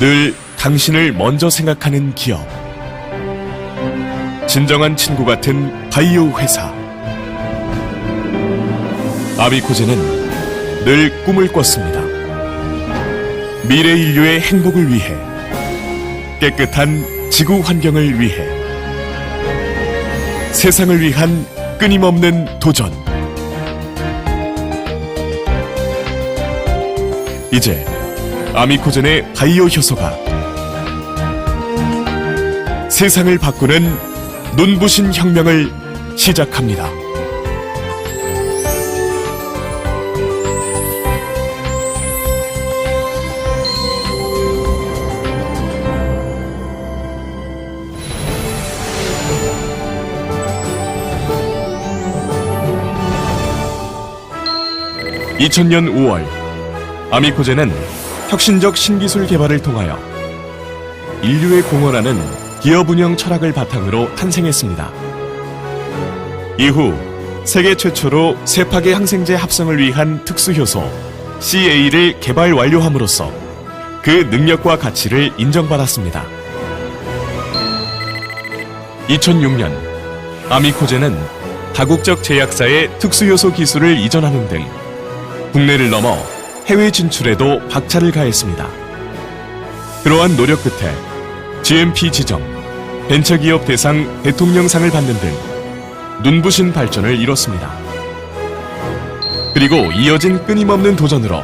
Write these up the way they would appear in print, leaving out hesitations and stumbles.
늘 당신을 먼저 생각하는 기업. 진정한 친구 같은 바이오 회사. 아미코제는 늘 꿈을 꿨습니다. 미래 인류의 행복을 위해, 깨끗한 지구 환경을 위해, 세상을 위한 끊임없는 도전. 이제 아미코젠의 바이오 효소가 세상을 바꾸는 눈부신 혁명을 시작합니다. (2000년 5월) 아미코젠은 혁신적 신기술 개발을 통하여 인류에 공헌하는 기업 운영 철학을 바탕으로 탄생했습니다. 이후 세계 최초로 세파계 항생제 합성을 위한 특수효소 CA를 개발 완료함으로써 그 능력과 가치를 인정받았습니다. 2006년 아미코젠은 다국적 제약사에 특수효소 기술을 이전하는 등 국내를 넘어 해외 진출에도 박차를 가했습니다. 그러한 노력 끝에 GMP 지정, 벤처기업 대상 대통령상을 받는 등 눈부신 발전을 이뤘습니다. 그리고 이어진 끊임없는 도전으로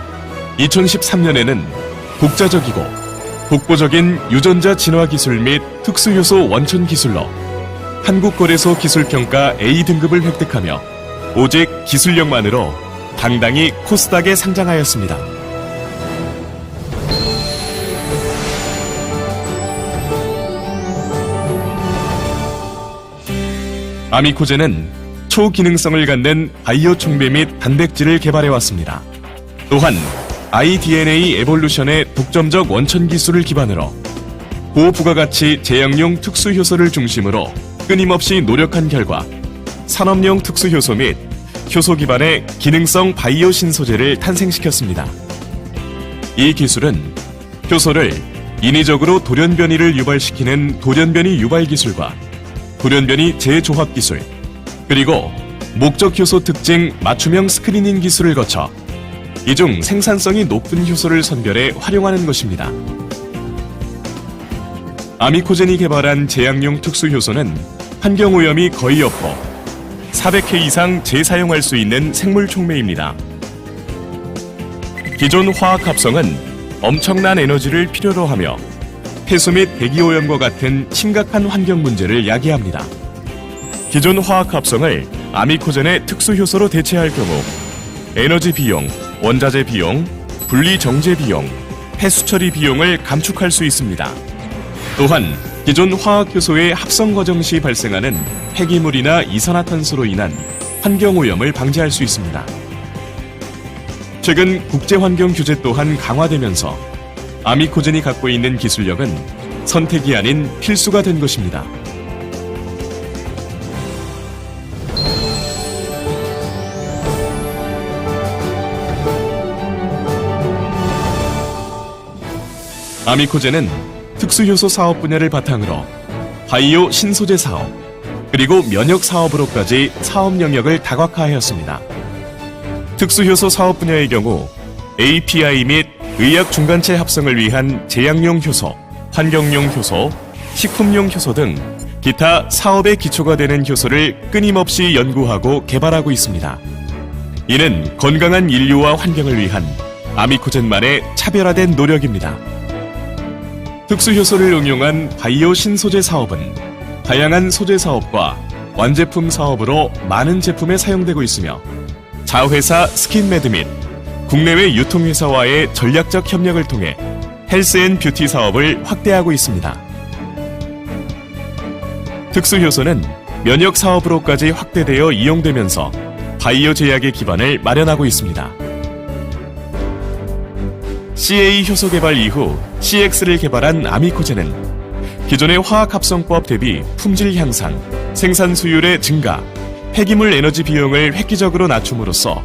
2013년에는 국자적이고 독보적인 유전자 진화 기술 및 특수효소 원천 기술로 한국거래소 기술평가 A등급을 획득하며 오직 기술력만으로 당당히 코스닥에 상장하였습니다. 아미코젠은 초기능성을 갖는 바이오 촉매 및 단백질을 개발해왔습니다. 또한 iDNA 에볼루션의 독점적 원천 기술을 기반으로 고부가가치 제약용 특수효소를 중심으로 끊임없이 노력한 결과 산업용 특수효소 및 효소 기반의 기능성 바이오 신소재를 탄생시켰습니다. 이 기술은 효소를 인위적으로 돌연변이를 유발시키는 돌연변이 유발 기술과 돌연변이 재조합 기술, 그리고 목적 효소 특징 맞춤형 스크리닝 기술을 거쳐 이중 생산성이 높은 효소를 선별해 활용하는 것입니다. 아미코젠이 개발한 제약용 특수효소는 환경오염이 거의 없고 400회 이상 재사용할 수 있는 생물 촉매입니다. 기존 화학 합성은 엄청난 에너지를 필요로 하며 폐수 및 대기오염과 같은 심각한 환경 문제를 야기합니다. 기존 화학 합성을 아미코젠의 특수효소로 대체할 경우 에너지 비용, 원자재 비용, 분리 정제 비용, 폐수 처리 비용을 감축할 수 있습니다. 또한 기존 화학효소의 합성 과정 시 발생하는 폐기물이나 이산화탄소로 인한 환경오염을 방지할 수 있습니다. 최근 국제환경 규제 또한 강화되면서 아미코젠이 갖고 있는 기술력은 선택이 아닌 필수가 된 것입니다. 아미코젠은 특수효소 사업 분야를 바탕으로 바이오 신소재 사업, 그리고 면역 사업으로까지 사업 영역을 다각화하였습니다. 특수효소 사업 분야의 경우 API 및 의약 중간체 합성을 위한 제약용 효소, 환경용 효소, 식품용 효소 등 기타 사업의 기초가 되는 효소를 끊임없이 연구하고 개발하고 있습니다. 이는 건강한 인류와 환경을 위한 아미코젠만의 차별화된 노력입니다. 특수효소를 응용한 바이오 신소재 사업은 다양한 소재 사업과 완제품 사업으로 많은 제품에 사용되고 있으며 자회사 스킨메드 및 국내외 유통회사와의 전략적 협력을 통해 헬스앤뷰티 사업을 확대하고 있습니다. 특수효소는 면역 사업으로까지 확대되어 이용되면서 바이오 제약의 기반을 마련하고 있습니다. CA 효소 개발 이후 CX를 개발한 아미코젠은 기존의 화학합성법 대비 품질 향상, 생산 수율의 증가, 폐기물 에너지 비용을 획기적으로 낮춤으로써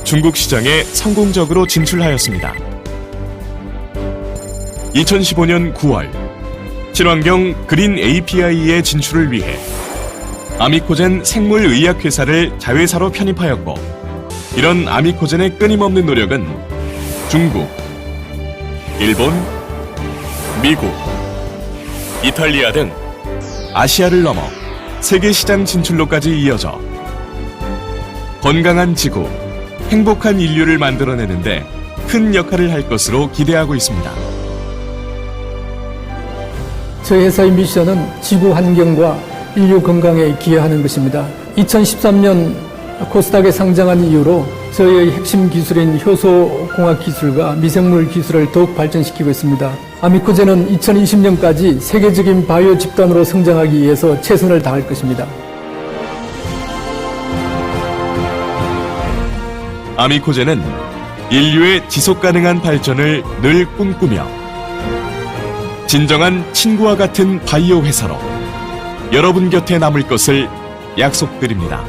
중국 시장에 성공적으로 진출하였습니다. 2015년 9월 친환경 그린 API의 진출을 위해 아미코젠 생물의약회사를 자회사로 편입하였고, 이런 아미코젠의 끊임없는 노력은 중국, 일본, 미국, 이탈리아 등 아시아를 넘어 세계 시장 진출로까지 이어져 건강한 지구, 행복한 인류를 만들어내는데 큰 역할을 할 것으로 기대하고 있습니다. 저희 회사의 미션은 지구 환경과 인류 건강에 기여하는 것입니다. 2013년 코스닥에 상장한 이후로 저희의 핵심 기술인 효소공학 기술과 미생물 기술을 더욱 발전시키고 있습니다. 아미코젠은 2020년까지 세계적인 바이오 집단으로 성장하기 위해서 최선을 다할 것입니다. 아미코젠은 인류의 지속가능한 발전을 늘 꿈꾸며 진정한 친구와 같은 바이오 회사로 여러분 곁에 남을 것을 약속드립니다.